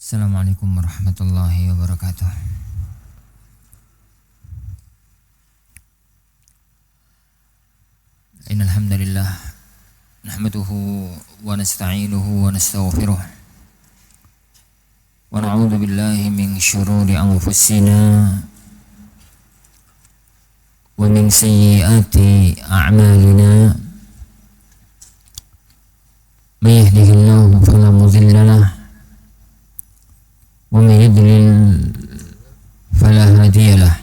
Assalamualaikum warahmatullahi wabarakatuh. Innal hamdalillah nahmaduhu wa nasta'inuhu wa nastaghfiruh wa na'udzu billahi min syururi anfusina wa min sayyiati a'malina. May yahdihillahu fala mudilla lahu wa may yudlil fala hadiya lahu.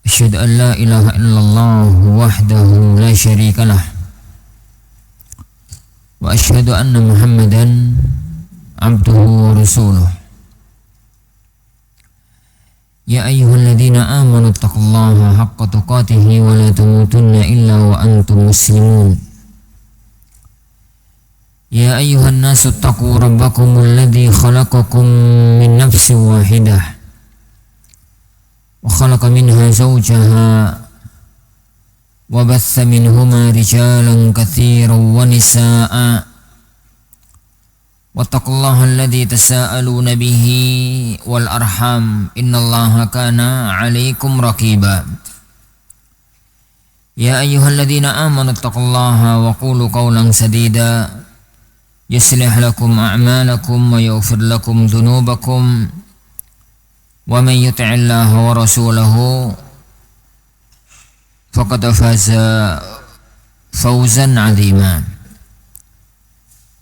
Asyhadu an la ilaha illallah wahdahu la syarika lah wa asyhadu anna Muhammadan abduhu wa rasuluh. Ya ayyuhalladzina amanu taqullaha haqqa tuqatih wa la tamutunna illa wa antum muslimun. Ya ayyuhan nasu taqu rabbakumul ladzi khalaqakum min nafsin wahidah wa khalaqa minha zawjaha wa batha minhuma rijalan katsiran wa nisaa'a wattaqullaha alladzi tasaaluna bihi wal arham innallaha kana 'alaikum raqiba. Ya ayyuhalladzina amanu taqullaha wa qulu qawlan sadida yuslih lakum a'malakum wa yaghfir lakum dhunubakum wa man yuti'illaha wa rasulahu faqad faza fawzan 'azima.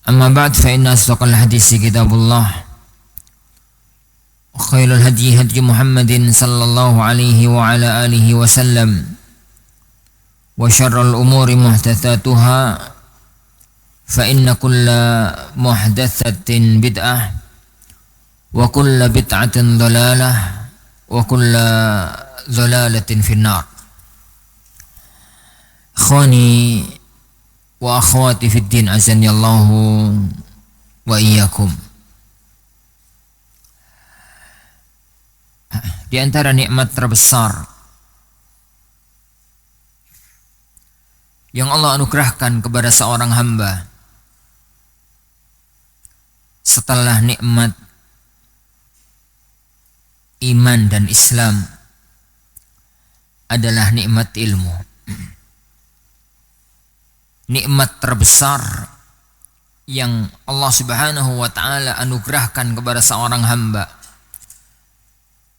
Amma ba'd, fa inna asdaqal hadisi kitabullah wa khairul hadyi hadyi Muhammadin sallallahu alaihi wa ala alihi wa sallam wa syarrul umuri muhdatsatuha fa inna kulla muhdatsatin bid'ah wa kulla bid'atin dhalalah wa kulla dhalalatin finnar. Ikhwani wa akhwati fid din, azani Allahu wa iyyakum. Di antara nikmat terbesar yang Allah anugerahkan kepada seorang hamba setelah nikmat iman dan Islam adalah nikmat ilmu. Nikmat terbesar yang Allah Subhanahu wa taala anugerahkan kepada seorang hamba.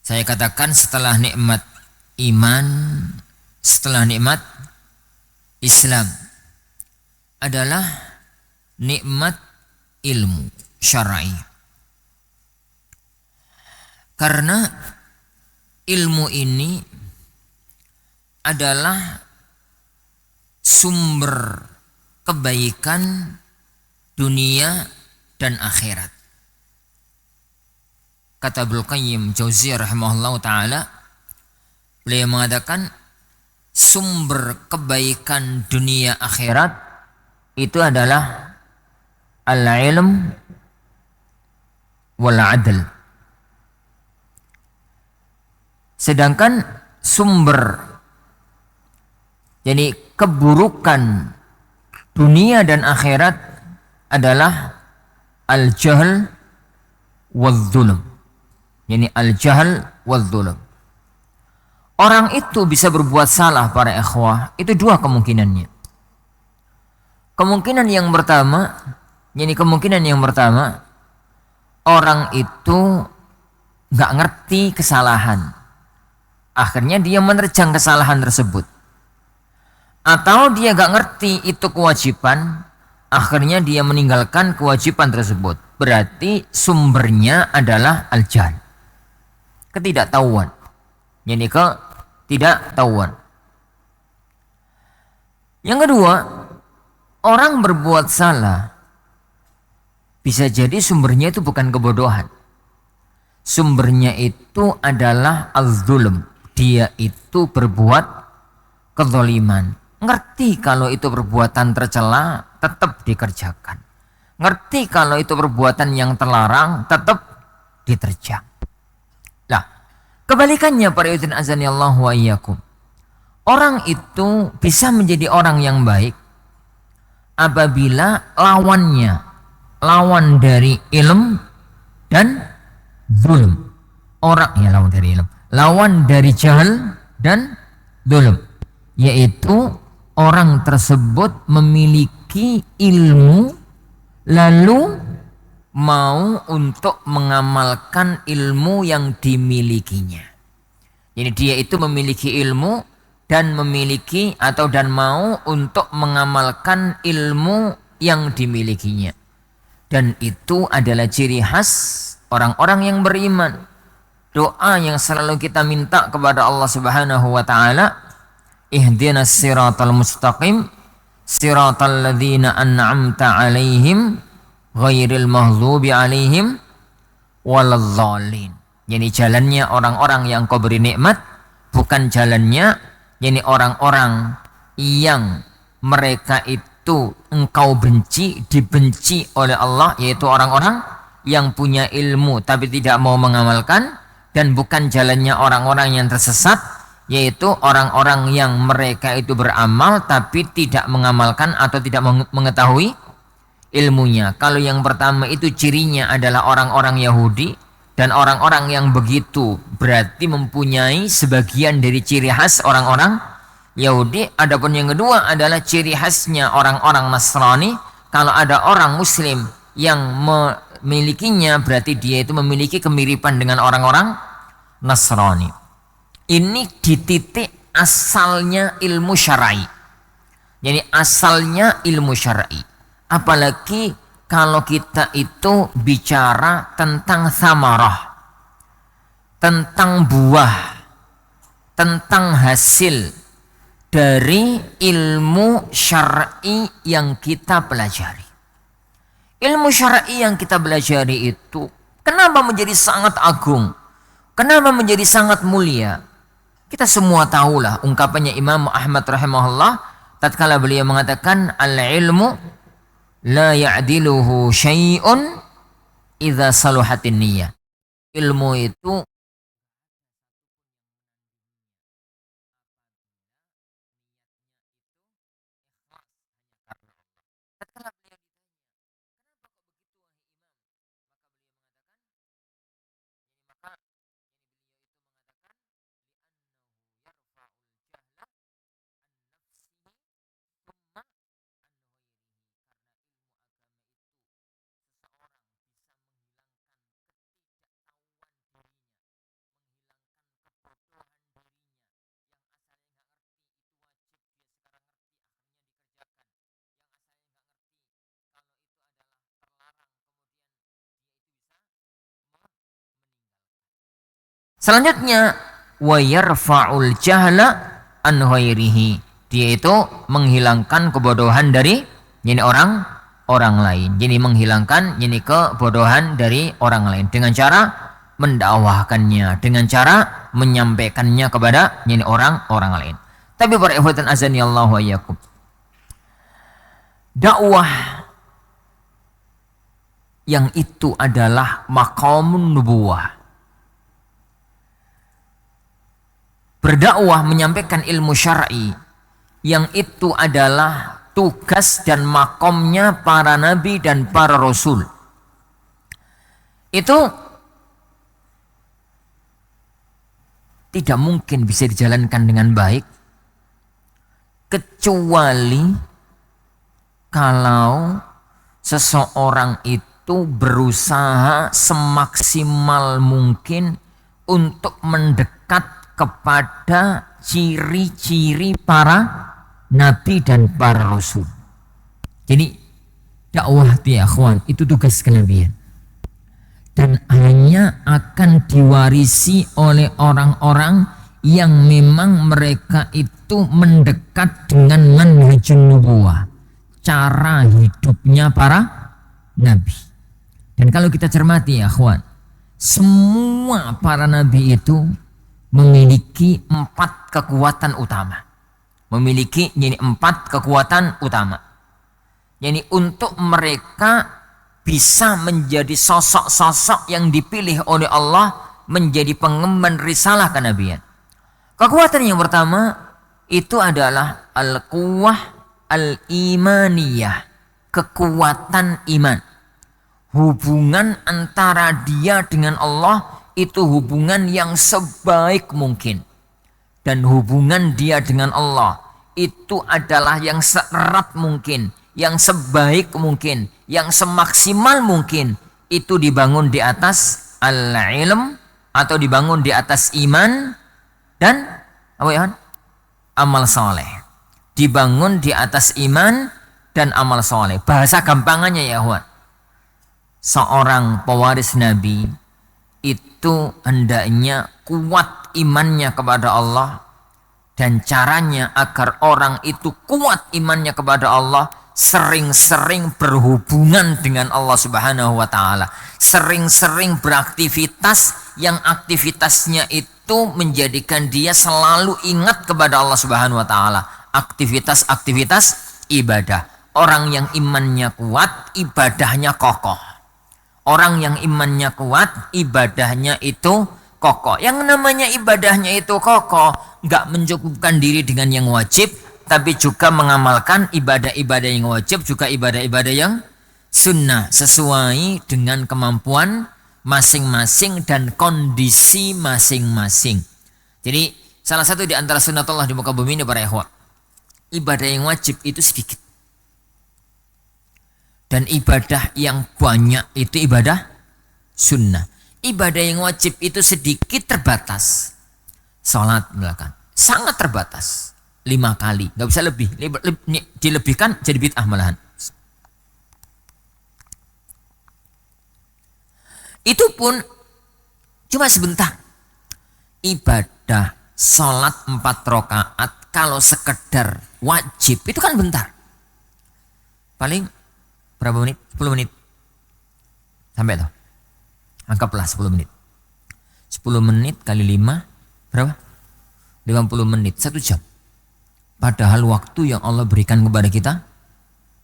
Saya katakan setelah nikmat iman, setelah nikmat Islam adalah nikmat ilmu syar'i. Karena ilmu ini adalah sumber kebaikan dunia dan akhirat. Kata Ibnu Qayyim Jauziyah rahimahullahu taala, beliau mengatakan sumber kebaikan dunia akhirat itu adalah al-ilm wal adl. Sedangkan sumber, jadi keburukan dunia dan akhirat adalah al-jahl wal-zulm. Yani al-jahl wal-zulm. Orang itu bisa berbuat salah, para ikhwah, itu dua kemungkinannya. Kemungkinan yang pertama, orang itu nggak ngerti kesalahan, akhirnya dia menerjang kesalahan tersebut. Atau dia nggak ngerti itu kewajiban, akhirnya dia meninggalkan kewajiban tersebut. Berarti sumbernya adalah al-jahl, ketidaktahuan. Jadi ketidaktahuan. Yang kedua, orang berbuat salah bisa jadi sumbernya itu bukan kebodohan. Sumbernya itu adalah al-zulm. Dia itu berbuat kezaliman. Ngerti kalau itu perbuatan tercela, tetap dikerjakan. Ngerti kalau itu perbuatan yang terlarang, tetap diterjang. Nah, kebalikannya para yudin azani Allah wa iyyakum. Orang itu bisa menjadi orang yang baik apabila lawannya lawan dari ilm dan zulm. Orang ya lawan dari ilm, lawan dari jahal dan zulm, yaitu orang tersebut memiliki ilmu lalu mau untuk mengamalkan ilmu yang dimilikinya. Jadi dia itu memiliki ilmu dan memiliki dan mau untuk mengamalkan ilmu yang dimilikinya. Dan itu adalah ciri khas orang-orang yang beriman. Doa yang selalu kita minta kepada Allah Subhanahu wa taala, ihdinas siratal mustaqim siratal ladzina an'amta 'alaihim ghairil maghdubi 'alaihim waladdallin. Yani jalannya orang-orang yang kau beri nikmat, bukan jalannya yani orang-orang yang mereka itu engkau benci, dibenci oleh Allah, yaitu orang-orang yang punya ilmu tapi tidak mau mengamalkan, dan bukan jalannya orang-orang yang tersesat, yaitu orang-orang yang mereka itu beramal tapi tidak mengamalkan atau tidak mengetahui ilmunya. Kalau yang pertama itu cirinya adalah orang-orang Yahudi, dan orang-orang yang begitu berarti mempunyai sebagian dari ciri khas orang-orang Yahudi. Adapun yang kedua adalah ciri khasnya orang-orang Nasrani. Kalau ada orang Muslim yang memilikinya, berarti dia itu memiliki kemiripan dengan orang-orang Nasrani. Ini di titik asalnya ilmu syar'i. Jadi asalnya ilmu syar'i. Apalagi kalau kita itu bicara tentang samarah, tentang buah, tentang hasil dari ilmu syar'i yang kita pelajari. Ilmu syar'i yang kita pelajari itu kenapa menjadi sangat agung? Kenapa menjadi sangat mulia? Kita semua tahulah ungkapannya Imam Ahmad rahimahullah tatkala beliau mengatakan al-ilmu la ya'diluhu syai'un idza saluhatin niyyah. Ilmu itu tatkala beliau maka selanjutnya wa yarfa'ul jahla an ghairihi. Dia itu menghilangkan kebodohan dari orang lain. Jadi menghilangkan kebodohan dari orang lain dengan cara mendakwahkannya, dengan cara menyampaikannya kepada orang-orang lain. Tapi para ikhwatan azani Allah wa iyyakum, dakwah yang itu adalah maqamun nubuwah. Berdakwah menyampaikan ilmu syar'i yang itu adalah tugas dan makomnya para nabi dan para rasul. Itu tidak mungkin bisa dijalankan dengan baik kecuali kalau seseorang itu berusaha semaksimal mungkin untuk mendekat kepada ciri-ciri para nabi dan para rasul. Jadi dakwah ya akhwan itu tugas kenabian, dan hanya akan diwarisi oleh orang-orang yang memang mereka itu mendekat dengan manhajun nubuwah, cara hidupnya para nabi. Dan kalau kita cermati ya akhwan, semua para nabi itu memiliki 4 kekuatan utama. Memiliki 4 kekuatan utama. Jadi untuk mereka bisa menjadi sosok-sosok yang dipilih oleh Allah menjadi pengemban risalah kenabian. Kekuatan yang pertama itu adalah al-quwwah al-imaniyah, kekuatan iman. hubungan antara dia dengan Allah itu hubungan yang sebaik mungkin. Dan hubungan dia dengan Allah itu adalah yang seerat mungkin, yang sebaik mungkin, yang semaksimal mungkin. Itu dibangun di atas al-ilm atau dibangun di atas iman dan apa ya? Amal soleh. Dibangun di atas iman dan amal soleh. Bahasa gampangannya ya Huan. Seorang pewaris Nabi itu hendaknya kuat imannya kepada Allah, dan caranya agar orang itu kuat imannya kepada Allah sering-sering berhubungan dengan Allah Subhanahu wa taala, sering-sering beraktivitas yang aktivitasnya itu menjadikan dia selalu ingat kepada Allah Subhanahu wa taala, aktivitas-aktivitas ibadah. Orang yang imannya kuat, ibadahnya kokoh. Orang yang imannya kuat, ibadahnya itu kokoh. Yang namanya ibadahnya itu kokoh, nggak mencukupkan diri dengan yang wajib, tapi juga mengamalkan ibadah-ibadah yang wajib, juga ibadah-ibadah yang sunnah, sesuai dengan kemampuan masing-masing dan kondisi masing-masing. Jadi salah satu di antara sunnatullah di muka bumi ini para ikhwah, ibadah yang wajib itu sedikit. Dan ibadah yang banyak itu ibadah sunnah. Ibadah yang wajib itu sedikit terbatas. Salat misalkan sangat terbatas, 5 kali, nggak bisa lebih. Dilebihkan jadi bid'ah malahan. Itu pun cuma sebentar. Ibadah salat 4 rakaat kalau sekedar wajib itu kan bentar. Paling berapa menit? 10 menit. Sampai tuh. Anggaplah 10 menit. 10 menit kali 5 berapa? 50 menit, 1 jam. Padahal waktu yang Allah berikan kepada kita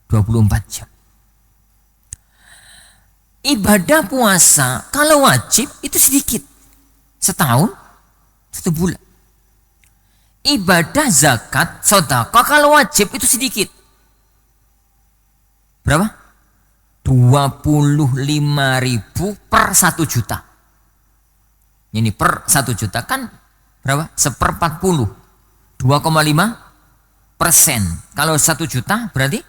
24 jam. Ibadah puasa kalau wajib itu sedikit. Setahun, 1 bulan. Ibadah zakat, sedekah kalau wajib itu sedikit. Berapa? 25.000 per 1 juta. Ini per 1 juta kan berapa? 1/40. 2,5%. Kalau 1 juta berarti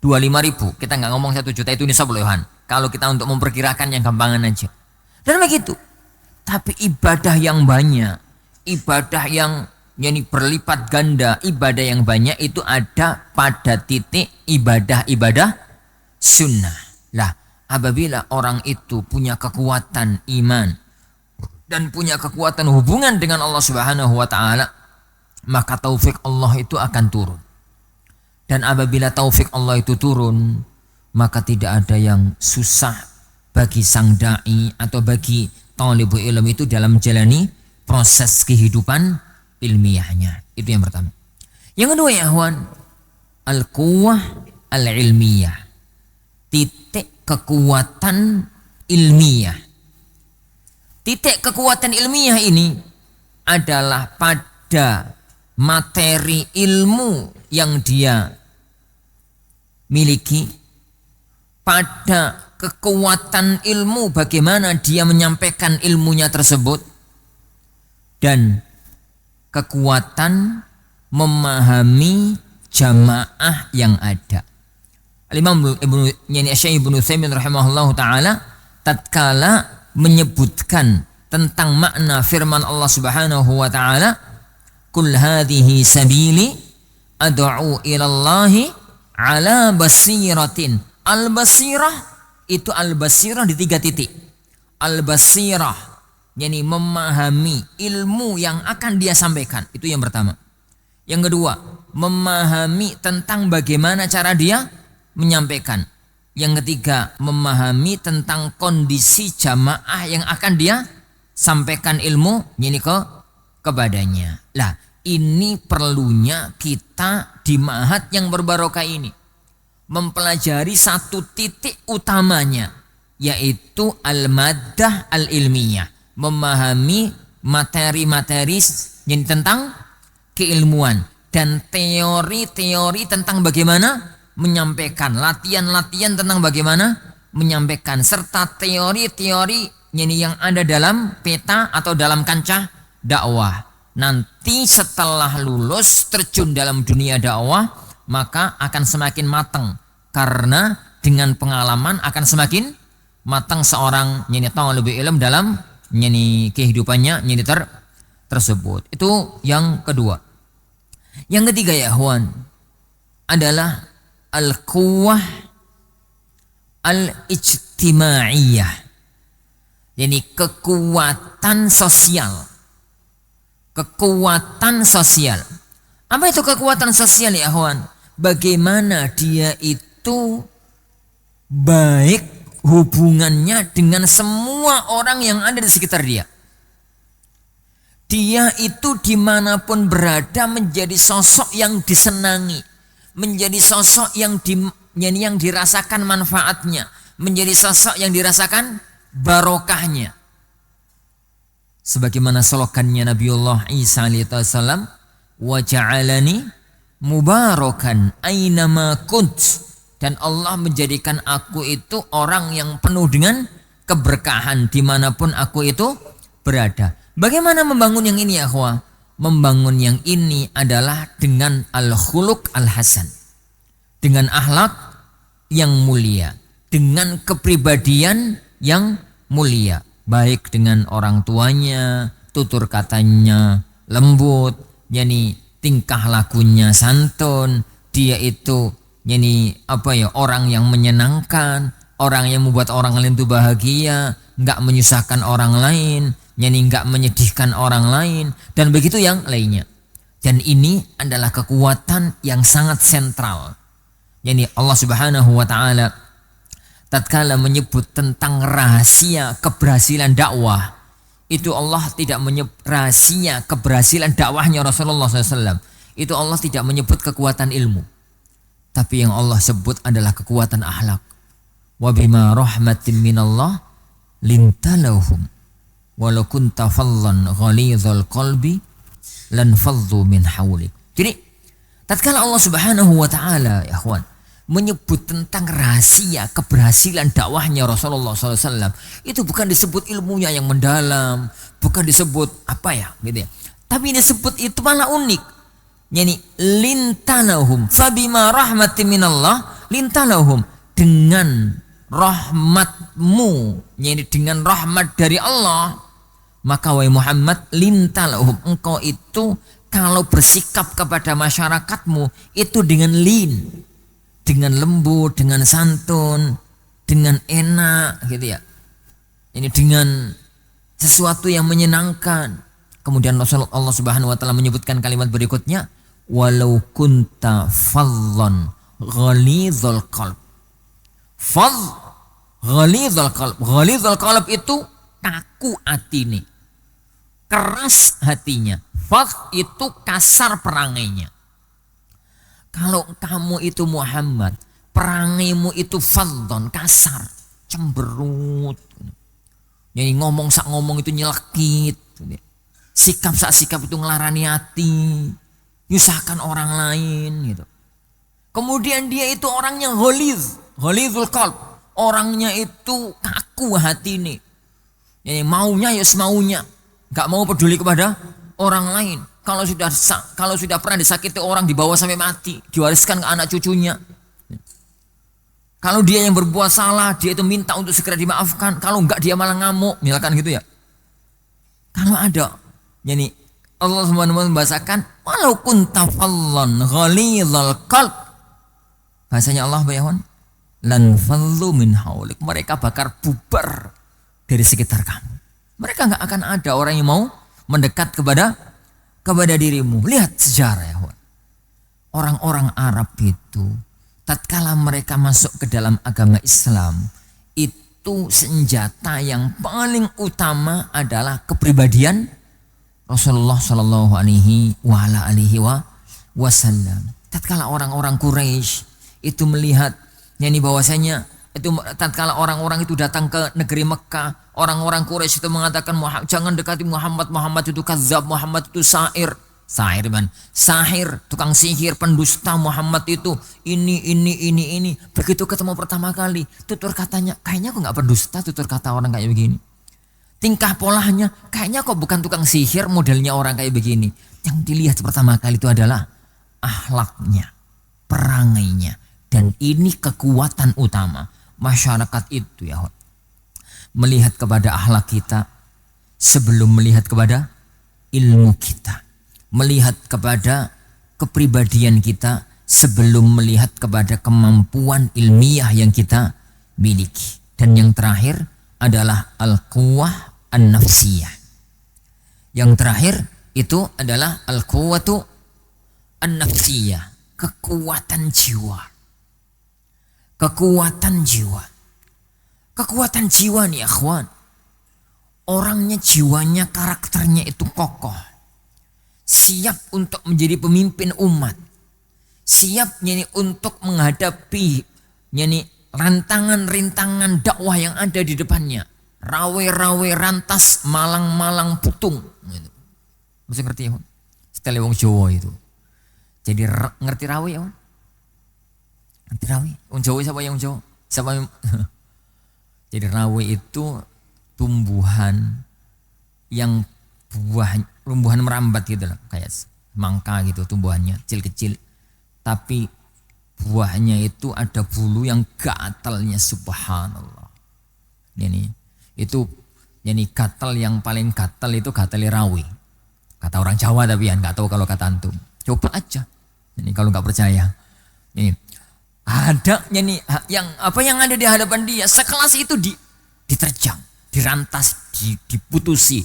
25.000. Kita nggak ngomong 1 juta itu nisab loh Yohan. Kalau kita untuk memperkirakan yang gampangan aja. Dan begitu. Tapi ibadah yang banyak, ibadah yang berlipat ganda, ibadah yang banyak itu ada pada titik ibadah-ibadah sunnah. Lah, apabila orang itu punya kekuatan iman dan punya kekuatan hubungan dengan Allah Subhanahu wa taala, maka taufik Allah itu akan turun. Dan apabila taufik Allah itu turun, maka tidak ada yang susah bagi sang dai atau bagi talibul ilm itu dalam menjalani proses kehidupan ilmiahnya. Itu yang pertama. Yang kedua ya ikhwan, al-quwwah al-ilmiyah. Titik kekuatan ilmiah. Titik kekuatan ilmiah ini adalah pada materi ilmu yang dia miliki, pada kekuatan ilmu bagaimana dia menyampaikan ilmunya tersebut, dan kekuatan memahami jamaah yang ada. Al-Imam Ibnu Utsaimin rahimahullahu taala tatkala menyebutkan tentang makna firman Allah Subhanahu wa taala, "Qul hadhihi sabili ad'u ila Allahi ala basiratin." Al-basirah itu al-basirah di 3 titik. Al-basirah yakni memahami ilmu yang akan dia sampaikan, itu yang pertama. Yang kedua, memahami tentang bagaimana cara dia menyampaikan. Yang ketiga, memahami tentang kondisi jamaah yang akan dia sampaikan ilmu ini kepadanya. Lah, ini perlunya kita di ma'had yang berbarokah ini mempelajari 1 titik utamanya, yaitu al-maddah al-ilmiyah, memahami materi-materi yang tentang keilmuan dan teori-teori tentang bagaimana menyampaikan, latihan-latihan tentang bagaimana menyampaikan serta teori-teori yang ada dalam peta atau dalam kancah dakwah. Nanti setelah lulus terjun dalam dunia dakwah maka akan semakin matang, karena dengan pengalaman akan semakin matang seorang tahu lebih ilmu dalam kehidupannya tersebut. Itu yang kedua. Yang ketiga ya ikhwan adalah al-quwwah al-ijtimaiyah. Yani kekuatan sosial. Kekuatan sosial. Apa itu kekuatan sosial ya ikhwan? Bagaimana dia itu baik hubungannya dengan semua orang yang ada di sekitar dia. Dia itu dimanapun berada menjadi sosok yang disenangi, menjadi sosok yang dirasakan manfaatnya, menjadi sosok yang dirasakan barokahnya. Sebagaimana slogannya Nabiullah Isa alaihissalam, wa ja'alani mubarakan aynama kunt, dan Allah menjadikan aku itu orang yang penuh dengan keberkahan dimanapun aku itu berada. Bagaimana membangun yang ini ya akhwah? Membangun yang ini adalah dengan al-khuluq al-hasan, dengan akhlak yang mulia, dengan kepribadian yang mulia, baik dengan orang tuanya, tutur katanya lembut, tingkah lakunya santun, dia itu orang yang menyenangkan, orang yang membuat orang lain itu bahagia, nggak menyusahkan orang lain, nggak menyedihkan orang lain, dan begitu yang lainnya. Dan ini adalah kekuatan yang sangat sentral. Allah Subhanahu wa taala tatkala menyebut tentang rahasia keberhasilan dakwah, itu Allah tidak menyebut rahasia keberhasilan dakwahnya Rasulullah SAW. Itu Allah tidak menyebut kekuatan ilmu, tapi yang Allah sebut adalah kekuatan akhlak. Wa bima rahmatin minallah lintalahum walau kunta fallan ghalidhal qalbi lan faddu min hawlik. Jadi tatkala Allah Subhanahu wa taala ya ikhwan menyebut tentang rahasia keberhasilan dakwahnya Rasulullah SAW, itu bukan disebut ilmunya yang mendalam, bukan disebut tapi disebut itu malah unik. Lintalahum fabima rahmatin minallah lintalahum, dengan rahmatmu, dengan rahmat dari Allah, maka wahai Muhammad lintalahum, engkau itu kalau bersikap kepada masyarakatmu itu dengan dengan lembut, dengan santun, dengan enak ini dengan sesuatu yang menyenangkan. Kemudian Allah Subhanahu wa taala menyebutkan kalimat berikutnya, walau kunta fallan ghalidhal qalb. Ghalidhal qalb. Ghalidhal qalb itu kaku hati, keras hatinya. Fadh itu kasar perangainya. Kalau kamu itu Muhammad, perangaimu itu fadhon, kasar, cemberut. Ngomong sak ngomong itu nyelekit. Sikap sak sikap itu ngelarani hati, nyusahkan orang lain gitu. Kemudian dia itu orangnya ghalidhul qalb, orangnya itu kaku hati nih. Maunya ya semaunya, nggak mau peduli kepada orang lain. Kalau sudah pernah disakiti orang, dibawa sampai mati, diwariskan ke anak cucunya. Kalau dia yang berbuat salah, dia itu minta untuk segera dimaafkan. Kalau enggak, dia malah ngamuk, misalkan gitu ya. Kalau ada, Allah SWT membahasakan walau kunta fallan ghalidhal qalb, bahasanya Allah bayawan lan fallu min haulik, mereka bakal bubar dari sekitar kamu. Mereka enggak akan ada orang yang mau mendekat kepada dirimu. Lihat sejarah ya, orang-orang Arab itu tatkala mereka masuk ke dalam agama Islam, itu senjata yang paling utama adalah kepribadian Rasulullah Shallallahu Alaihi Wasallam. Tatkala orang-orang Quraisy itu melihat bahwasanya itu tatkala orang-orang itu datang ke negeri Mekah, orang-orang Quraisy itu mengatakan jangan dekati Muhammad, Muhammad itu kadzab, Muhammad itu syair. Sahir man, sahir, tukang sihir, pendusta Muhammad itu ini. Begitu ketemu pertama kali, tutur katanya, kayaknya kok nggak pendusta, tutur kata orang kayak begini. Tingkah polanya, kayaknya kok bukan tukang sihir, modelnya orang kayak begini. Yang dilihat pertama kali itu adalah akhlaknya, perangainya, dan ini kekuatan utama masyarakat itu ya. Melihat kepada akhlak kita sebelum melihat kepada ilmu kita. Melihat kepada kepribadian kita sebelum melihat kepada kemampuan ilmiah yang kita miliki. Dan yang terakhir adalah al-quwwah an-nafsiyah. Yang terakhir itu adalah al-quwwatu an-nafsiyah, kekuatan jiwa. Kekuatan jiwa. Kekuatan jiwa nih akhwan. Orangnya, jiwanya, karakternya itu kokoh. Siap untuk menjadi pemimpin umat. Siap untuk menghadapi rintangan-rintangan dakwah yang ada di depannya. Rawe-rawe rantas, malang-malang putung. Mesti ngerti ya? Setelah wong Jawa itu. Jadi ngerti rawe ya? Ngerti rawe? Wong Jawa siapa yang Jawa? Siapa yang... Jadi rawe itu tumbuhan yang tumbuhan merambat gitu loh, kayak mangka gitu tumbuhannya kecil-kecil, tapi buahnya itu ada bulu yang gatalnya, subhanallah. Itu gatal, yang paling gatal itu gatal rawe, kata orang Jawa, tapi ya nggak tahu kalau kata antum. Coba aja ini kalau nggak percaya. Ini ada yang ada di hadapan dia, sekelas itu diterjang, dirantas, diputusi,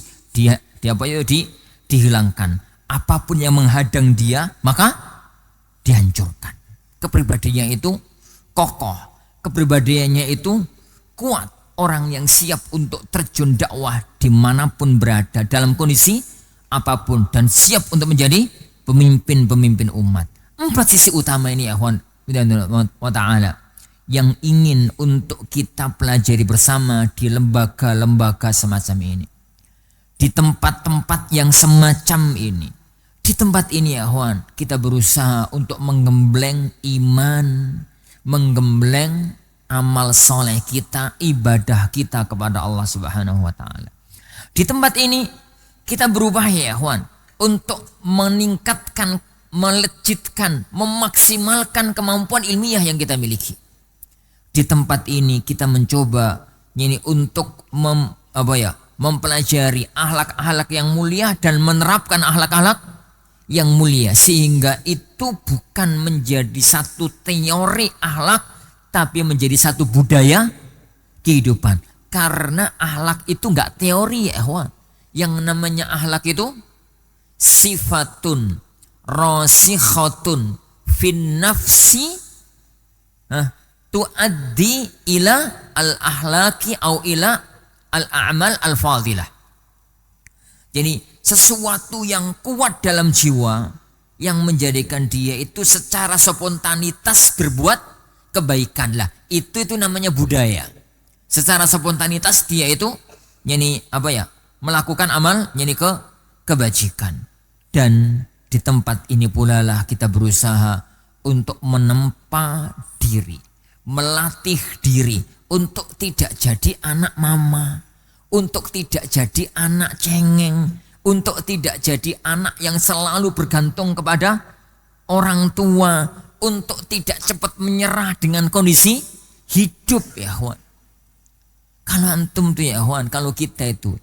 dihilangkan. Apapun yang menghadang dia maka dihancurkan. Kepribadiannya itu kokoh, kepribadiannya itu kuat. Orang yang siap untuk terjun dakwah dimanapun berada, dalam kondisi apapun, dan siap untuk menjadi pemimpin umat. 4 sisi utama ini ya wa ta'ala yang ingin untuk kita pelajari bersama di lembaga-lembaga semacam ini. Di tempat-tempat yang semacam ini. Di tempat ini ya kita berusaha untuk menggembleng iman, menggembleng amal soleh kita, ibadah kita kepada Allah Subhanahu wa ta'ala. Di tempat ini kita berubah ya untuk meningkatkan, melejitkan, memaksimalkan kemampuan ilmiah yang kita miliki. Di tempat ini kita mencoba untuk mempelajari akhlak-akhlak yang mulia dan menerapkan akhlak-akhlak yang mulia, sehingga itu bukan menjadi satu teori akhlak, tapi menjadi satu budaya kehidupan. Karena akhlak itu enggak teori ya ikhwan. Yang namanya akhlak itu sifatun rasikhatun fin nafsi tuaddi ila al-ahlaki au ila al-a'mal al-fadilah. Jadi sesuatu yang kuat dalam jiwa yang menjadikan dia itu secara spontanitas berbuat kebaikan lah. Itu namanya budaya. Secara spontanitas dia itu melakukan amal kebajikan. Dan di tempat ini pula lah kita berusaha untuk menempa diri, melatih diri untuk tidak jadi anak mama, untuk tidak jadi anak cengeng, untuk tidak jadi anak yang selalu bergantung kepada orang tua, untuk tidak cepat menyerah dengan kondisi hidup ya kawan. Kalau antum tuh ya kawan, kalau kita itu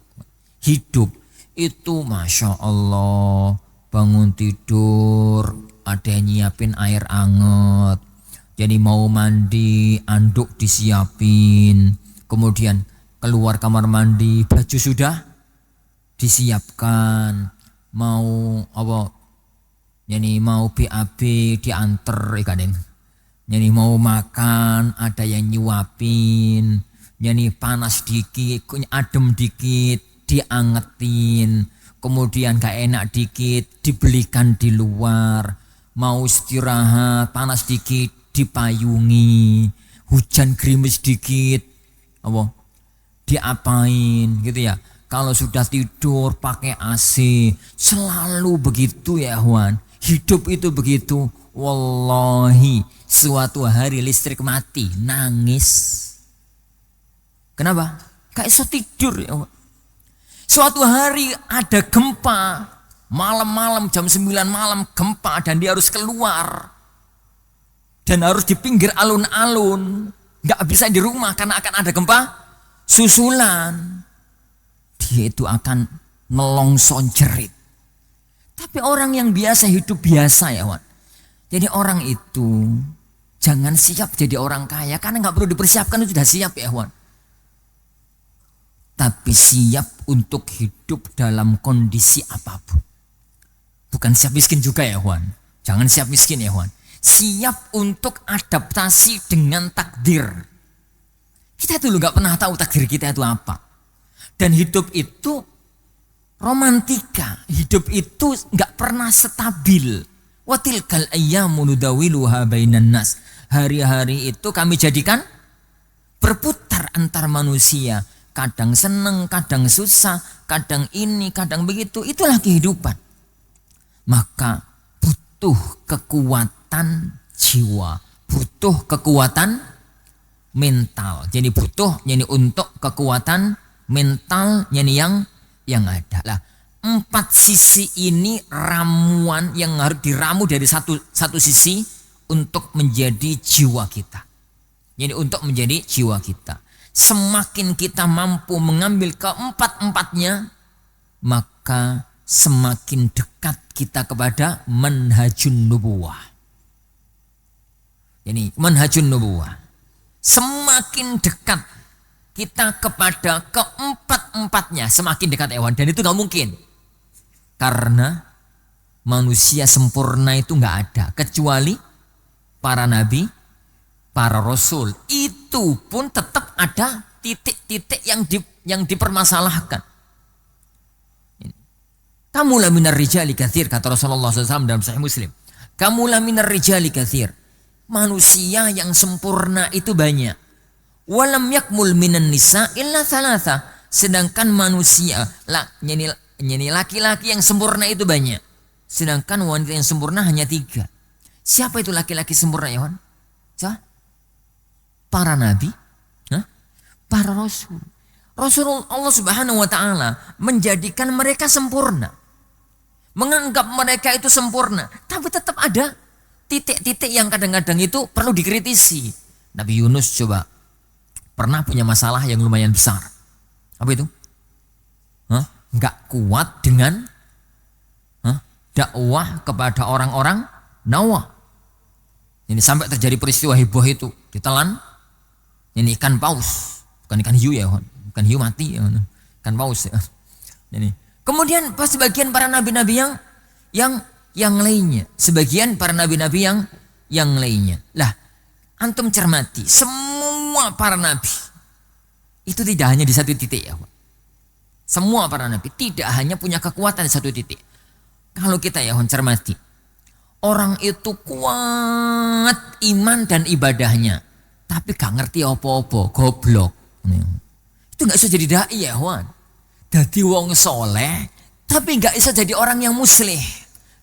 hidup itu masya Allah, bangun tidur ada yang nyiapin air anget, jadi mau mandi anduk disiapin, kemudian keluar kamar mandi baju sudah disiapkan, mau mau BAB dianter ikanin, jadi mau makan ada yang nyuapin, jadi panas dikit adem dikit diangetin, kemudian gak enak dikit dibelikan di luar, mau istirahat panas dikit dipayungi, hujan gerimis dikit diapain gitu ya. Kalau sudah tidur pakai AC, selalu begitu ya Ikhwan. Hidup itu begitu. Wallahi, suatu hari listrik mati, nangis. Kenapa? Gak iso tidur ya Ikhwan. Suatu hari ada gempa, malam-malam jam 9 malam gempa dan dia harus keluar. Dan harus di pinggir alun-alun. Gak bisa di rumah karena akan ada gempa susulan. Dia itu akan nelongso jerit. Tapi orang yang biasa hidup biasa ya Wan. Jadi orang itu jangan siap jadi orang kaya karena gak perlu dipersiapkan itu sudah siap ya Wan. Tapi siap untuk hidup dalam kondisi apapun. Bukan siap miskin juga ya Wan. Jangan siap miskin ya Wan. Siap untuk adaptasi dengan takdir. Kita dulu gak pernah tahu takdir kita itu apa. Dan hidup itu romantika. Hidup itu gak pernah stabil. Wa tilkal ayyamu nudawiluha bainan nas. Hari-hari itu kami jadikan berputar antar manusia. Kadang seneng, kadang susah, kadang ini, kadang begitu. Itulah kehidupan. Maka butuh kekuatan jiwa, butuh kekuatan mental. Jadi butuh untuk kekuatan mental yang ada. Lah, 4 sisi ini ramuan yang harus diramu dari satu sisi untuk menjadi jiwa kita. Jadi untuk menjadi jiwa kita. Semakin kita mampu mengambil keempat-empatnya, maka semakin dekat kita kepada manhajun nubuwah. Jadi manhajun nubuwah. Semakin dekat kita kepada keempat-empatnya, semakin dekat Ewan. Dan itu gak mungkin. Karena manusia sempurna itu gak ada. Kecuali para nabi, para rasul. Itu pun tetap ada titik-titik yang dipermasalahkan. Kamulah minar rijali katsir, kata Rasulullah SAW dalam Sahih Muslim. Kamulah minar rijali katsir. Manusia yang sempurna itu banyak. Walam yakmul minan nisa illa thalatha. Sedangkan manusia, laki-laki yang sempurna itu banyak. Sedangkan wanita yang sempurna hanya 3. Siapa itu laki-laki sempurna ya Wan? Para nabi, para rasul. Rasulullah Subhanahu wa taala menjadikan mereka sempurna. Menganggap mereka itu sempurna, tapi tetap ada titik-titik yang kadang-kadang itu perlu dikritisi. Nabi Yunus coba pernah punya masalah yang lumayan besar. Apa itu? Nggak kuat dengan dakwah kepada orang-orang Nawa. Ini sampai terjadi peristiwa heboh itu, ditelan. Ini ikan paus, bukan ikan hiu ya, bukan hiu mati ya, ikan paus ya. Ini. Kemudian pas sebagian para nabi-nabi yang lainnya, sebagian para nabi-nabi yang lainnya. Lah, antum cermati, semua para nabi itu tidak hanya di satu titik ya. Semua para nabi tidak hanya punya kekuatan di satu titik. Kalau kita ya cermati, orang itu kuat iman dan ibadahnya, tapi gak ngerti apa-apa, goblok. Itu gak bisa jadi da'i ya Wan. Jadi wong soleh, tapi gak bisa jadi orang yang muslih.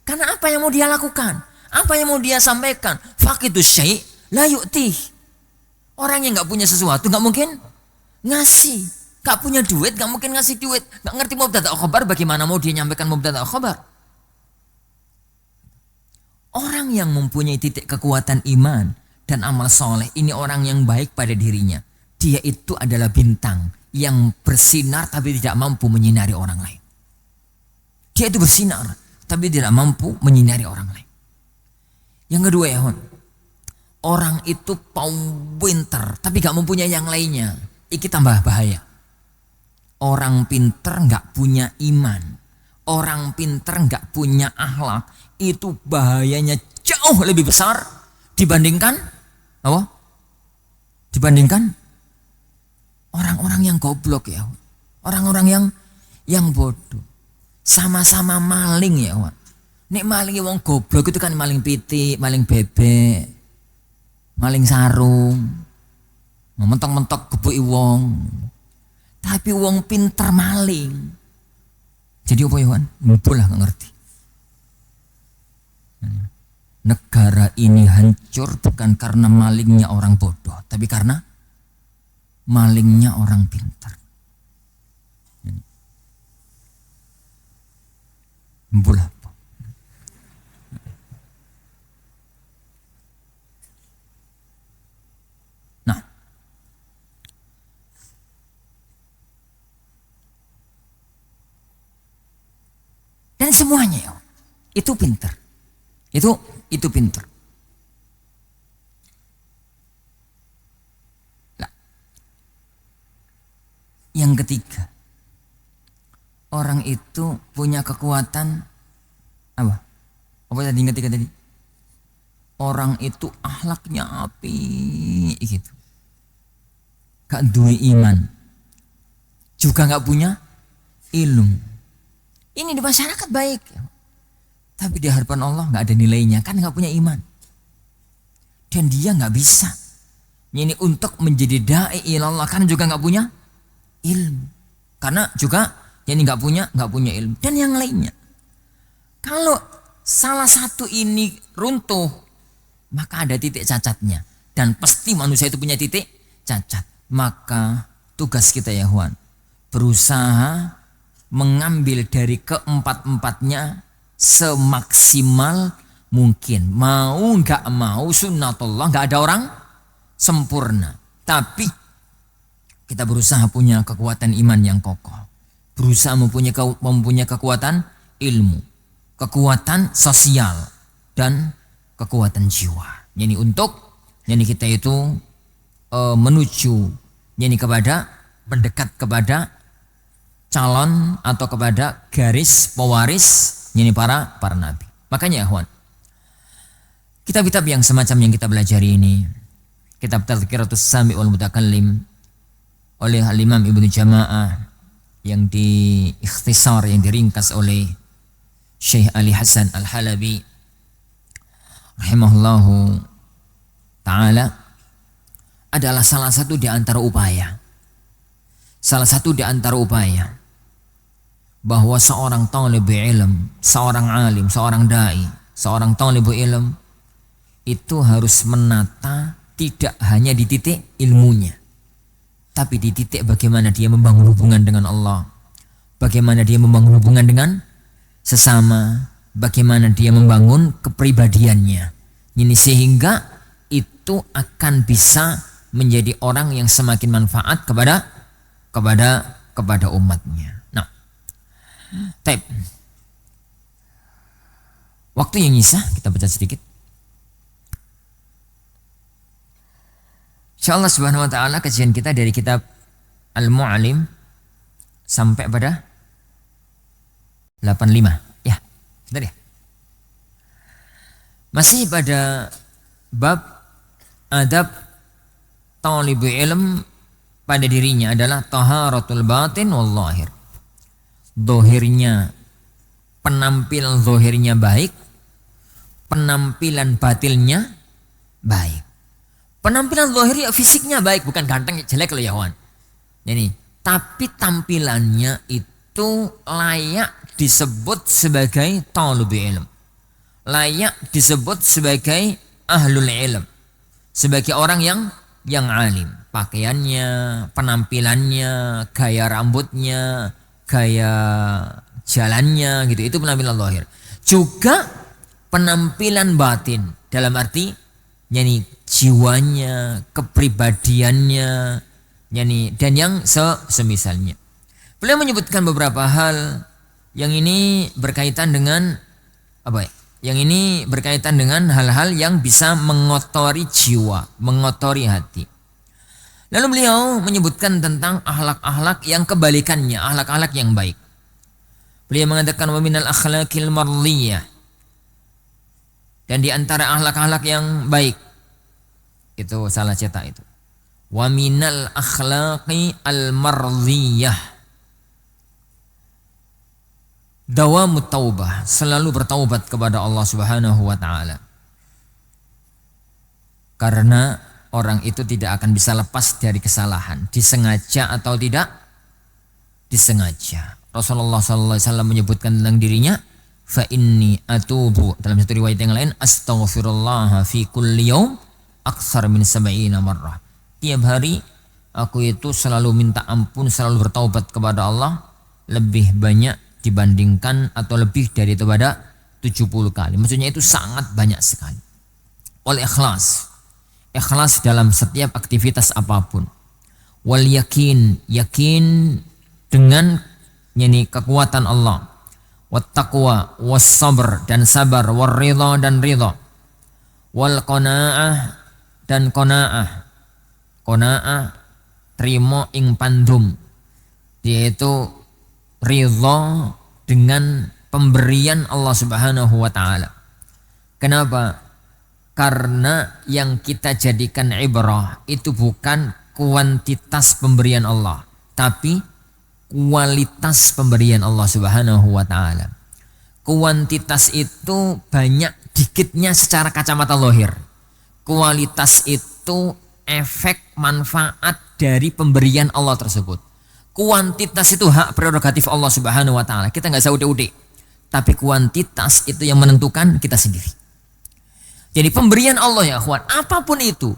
Karena apa yang mau dia lakukan? Apa yang mau dia sampaikan? Faqidu syai' la yu'tih. Orang yang gak punya sesuatu gak mungkin ngasih. Gak punya duit gak mungkin ngasih duit. Gak ngerti mubtada' khabar, bagaimana mau dia nyampaikan mubtada' khabar? Orang yang mempunyai titik kekuatan iman dan amal soleh, ini orang yang baik pada dirinya. Dia itu adalah bintang yang bersinar tapi tidak mampu menyinari orang lain. Dia itu bersinar tapi tidak mampu menyinari orang lain. Yang kedua ya, orang itu pinter tapi gak mempunyai yang lainnya. Ini tambah bahaya. Orang pinter gak punya iman, orang pinter gak punya akhlak, itu bahayanya jauh lebih besar dibandingkan apa? Dibandingkan orang-orang yang goblok ya, orang-orang yang bodoh. Sama-sama maling ya, nek maling wong goblok itu kan maling pitik, maling bebek, maling sarung, mentok-mentok gebuki wong. Tapi wong pinter maling. Jadi apa ya, Wan? Mudah nggak ngerti. Negara ini hancur bukan karena malingnya orang bodoh, tapi karena malingnya orang pintar. Bulah. Nah, dan semuanya itu pintar. Itu pintar. Nah, yang ketiga, orang itu punya kekuatan apa? Apa tadi yang ketiga tadi? Orang itu akhlaknya api gitu. Gak duwe iman. Juga gak punya ilmu. Ini di masyarakat baik. Tapi di hadapan Allah gak ada nilainya. Kan gak punya iman. Dan dia gak bisa. Ini untuk menjadi da'i ilallah. Karena juga gak punya ilmu. Karena juga ini gak punya ilmu. Dan yang lainnya. Kalau salah satu ini runtuh, maka ada titik cacatnya. Dan pasti manusia itu punya titik cacat. Maka tugas kita ya Huan, berusaha mengambil dari keempat-empatnya semaksimal mungkin. Mau gak mau sunnatullah, gak ada orang sempurna. Tapi kita berusaha punya kekuatan iman yang kokoh. Berusaha mempunyai kekuatan ilmu, kekuatan sosial, dan kekuatan jiwa. Jadi untuk kita itu menuju kepada mendekat kepada calon atau kepada garis pewaris para nabi. Makanya ya Huan, kitab-kitab yang semacam yang kita pelajari ini, kitab Tadhkiratus Sami' wal Mutakallim oleh Al-Imam Ibnu Jama'ah, yang diikhtisar, yang diringkas oleh Syekh Ali Hasan Al-Halabi rahimahullahu ta'ala, adalah salah satu di antara upaya bahwa seorang talibul ilm, seorang alim, seorang da'i, seorang talibul ilm itu harus menata tidak hanya di titik ilmunya, tapi di titik bagaimana dia membangun hubungan dengan Allah, bagaimana dia membangun hubungan dengan sesama, bagaimana dia membangun kepribadiannya. Ini sehingga itu akan bisa menjadi orang yang semakin manfaat kepada umatnya. Nah, waktu yang nyisa kita baca sedikit. Insyaallah subhanahu wa ta'ala kajian kita dari kitab Al-Mu'allim sampai pada 85. Ya, bentar ya. Masih pada bab adab talibul ilm pada dirinya adalah taharatul batin wal zahir. Penampilan zahirnya baik, penampilan batilnya baik. Penampilan zahir ya fisiknya baik, bukan ganteng jelek loh ya Wan. Jadi, tapi tampilannya itu layak disebut sebagai talibul ilm. Layak disebut sebagai ahlul ilm. Sebagai orang yang alim. Pakaiannya, penampilannya, gaya rambutnya, gaya jalannya gitu. Itu penampilan zahir. Juga penampilan batin dalam arti jiwanya, kepribadiannya, dan yang semisalnya. Beliau menyebutkan beberapa hal yang ini berkaitan dengan apa ya? Yang ini berkaitan dengan hal-hal yang bisa mengotori jiwa, mengotori hati. Lalu beliau menyebutkan tentang akhlak-akhlak yang kebalikannya, akhlak-akhlak yang baik. Beliau mengatakan wa minal akhlaqil marliyah. Dan di antara akhlak-akhlak yang baik, itu salah cetak itu. Wa minal akhlaqi al-marliyah. Dawamut taubah, selalu bertaubat kepada Allah Subhanahu wa ta'ala. Karena orang itu tidak akan bisa lepas dari kesalahan, disengaja atau tidak disengaja. Rasulullah SAW menyebutkan tentang dirinya, fa inni atubu, dalam satu riwayat yang lain, astaghfirullah fi kulli yaum aktsar min 70 marrah. Tiap hari aku itu selalu minta ampun, selalu bertaubat kepada Allah lebih banyak dibandingkan atau lebih dari daripada 70 kali. Maksudnya itu sangat banyak sekali. Wal ikhlas, ikhlas dalam setiap aktivitas apapun. Wal yakin, yakin dengan kekuatan Allah. Wat taqwa, was sabr dan sabar, war ridha dan ridha. Wal qanaah dan qanaah. Qanaah trimo ing pandum, yaitu ridha dengan pemberian Allah Subhanahu wa taala. Kenapa? Karena yang kita jadikan ibrah itu bukan kuantitas pemberian Allah, tapi kualitas pemberian Allah Subhanahu wa taala. Kuantitas itu banyak dikitnya secara kacamata lohir. Kualitas itu efek manfaat dari pemberian Allah tersebut. Kuantitas itu hak prerogatif Allah Subhanahu wa taala. Kita nggak usah udik-udik. Tapi kuantitas itu yang menentukan kita sendiri. Jadi pemberian Allah ya akhwan, apapun itu,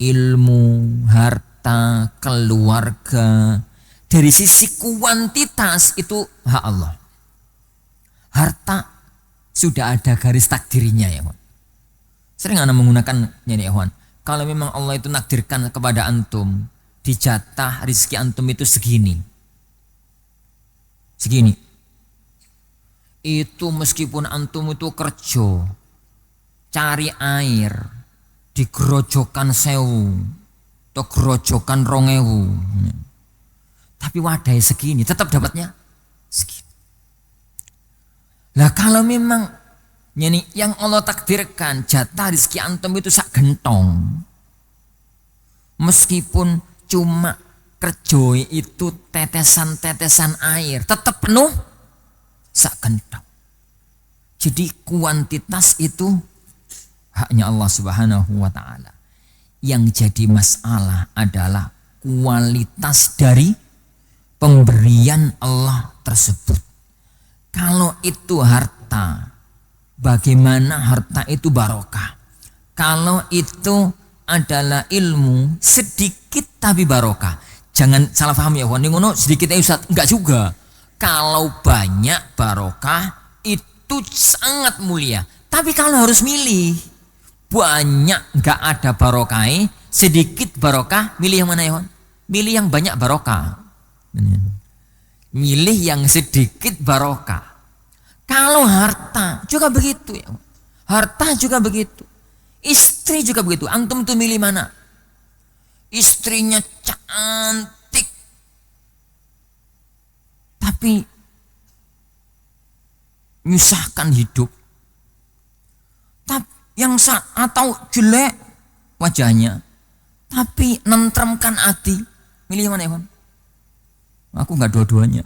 ilmu, harta, keluarga, dari sisi kuantitas itu hak Allah. Harta sudah ada garis takdirnya ya akhwan. Sering ana menggunakan ya akhwan. Kalau memang Allah itu nakdirkan kepada antum, dijatah rizki antum itu segini. Segini. Itu meskipun antum itu kerja, cari air di gerojokan 1000 atau gerojokan 2000, tapi wadai segini tetap dapatnya segini. Lah kalau memang yang Allah takdirkan jatah rezeki antum itu sak gentong, meskipun cuma kerjoi itu tetesan-tetesan air, tetap penuh sak gentong. Jadi kuantitas itu haknya Allah Subhanahu wa taala. Yang jadi masalah adalah kualitas dari pemberian Allah tersebut. Kalau itu harta, bagaimana harta itu barokah? Kalau itu adalah ilmu, sedikit tapi barokah. Jangan salah paham ya, ini ngono sedikitnya Ustaz, enggak juga. Kalau banyak barokah itu sangat mulia. Tapi kalau harus milih, banyak enggak ada barokah, sedikit barokah, milih yang mana ya? Milih yang banyak barokah. Milih yang sedikit barokah. Kalau harta juga begitu ya. Harta juga begitu. Istri juga begitu. Antum tuh milih mana? Istrinya cantik, tapi menyusahkan hidup. Atau jelek wajahnya, tapi nentremkan hati. Milih mana ya, Bang? Aku nggak dua-duanya.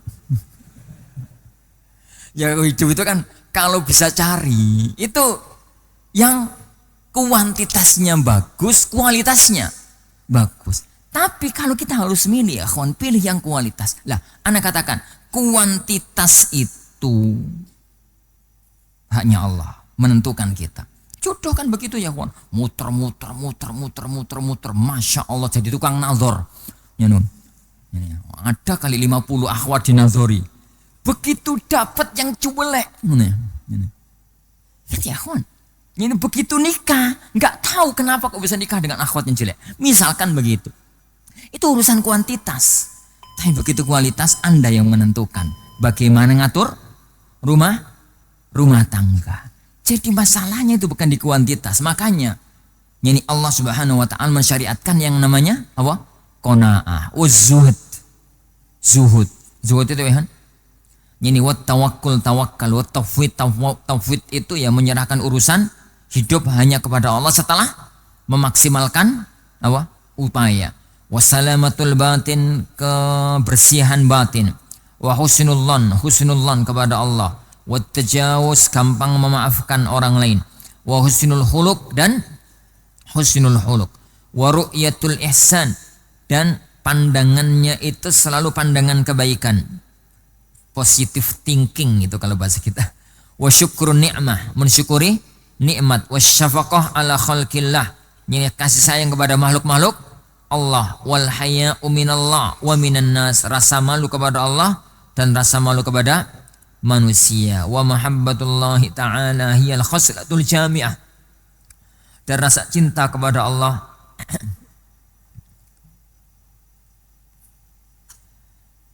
Ya hidup itu kan kalau bisa cari itu yang kuantitasnya bagus, kualitasnya bagus. Tapi kalau kita harus milih ya kawan, pilih yang kualitas. Lah, ana katakan kuantitas itu haknya Allah menentukan kita. Jodoh kan begitu ya kawan. Muter. Masya Allah jadi tukang nazar. Ya nun. Ada kali 50 akhwat dinazori. Begitu dapat yang cuelek. Ya kawan. Ini begitu nikah, nggak tahu kenapa kok bisa nikah dengan akhwat yang jelek. Misalkan begitu. Itu urusan kuantitas. Tapi begitu kualitas, Anda yang menentukan bagaimana ngatur rumah tangga. Jadi masalahnya itu bukan di kuantitas. Makanya ini Allah Subhanahu wa taala mensyariatkan yang namanya apa? Qanaah, zuhud. Zuhud itu ya kan? Ini wat tawakkul, tawakkal, wat tafwid itu ya menyerahkan urusan hidup hanya kepada Allah setelah memaksimalkan apa? Upaya. Wassalamatul batin, kebersihan batin. Wa husnul kepada Allah. Wa tajawuz, gampang memaafkan orang lain. Wa husnul khuluq dan husnul khuluq. Wa ru'yatul ihsan, dan pandangannya itu selalu pandangan kebaikan. positive thinking itu kalau bahasa kita. Wa syukrun ni'mah, mensyukuri nikmat. Wa syafaqah ala khalqillah, ini kasih sayang kepada makhluk-makhluk Allah. Wal haya'u minallah wa minan nas, rasa malu kepada Allah dan rasa malu kepada manusia. Wa mahabbatullahi ta'ala hiyal khaslatul jami'ah, dan rasa cinta kepada Allah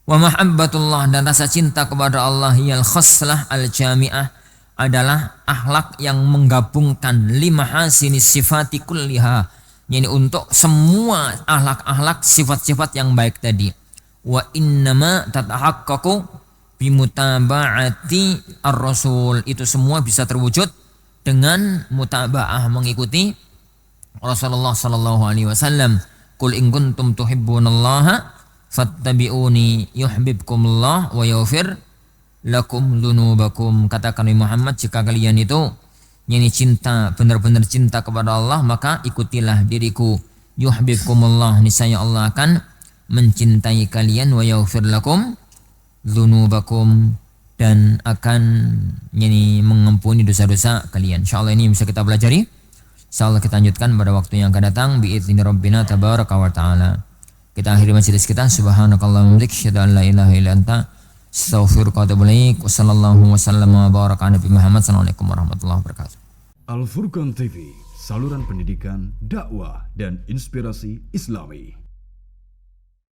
wa mahabbatullah, dan rasa cinta kepada Allah hiyal khaslah al jami'ah, adalah akhlak yang menggabungkan lima hasinis sifati kulliha, yani untuk semua akhlak-akhlak sifat-sifat yang baik tadi. Wa innama tatahaqqaqu bimutaba'ati ar-rasul, itu semua bisa terwujud dengan mutaba'ah, mengikuti Rasulullah sallallahu alaihi wasallam. Qul in kuntum tuhibbunallaha fattabi'uni yuhibbukumullah wa yaghfir lakum dzunubakum. Katakan Muhammad, jika kalian itu yani cinta, benar-benar cinta kepada Allah, maka ikutilah diriku. Yuhibbukumullah, niscaya Allah akan mencintai kalian. Wa yaghfir lakum dzunubakum, dan akan yani mengampuni dosa-dosa kalian. Insyaallah ini bisa kita pelajari. Insyaallah kita lanjutkan pada waktu yang akan datang biizni rabbina tabaraka wa taala. Kita akhiri majelis kita. Subhanakallahumma wa bihamdika asyhadu an la ilaha illa anta astaghfiruka wa atubu ilaik. Wassallallahu wasallam wa baraka ala nabi Muhammad. Assalamualaikum warahmatullahi wabarakatuh. Al Furqan TV, saluran pendidikan, dakwah dan inspirasi Islami.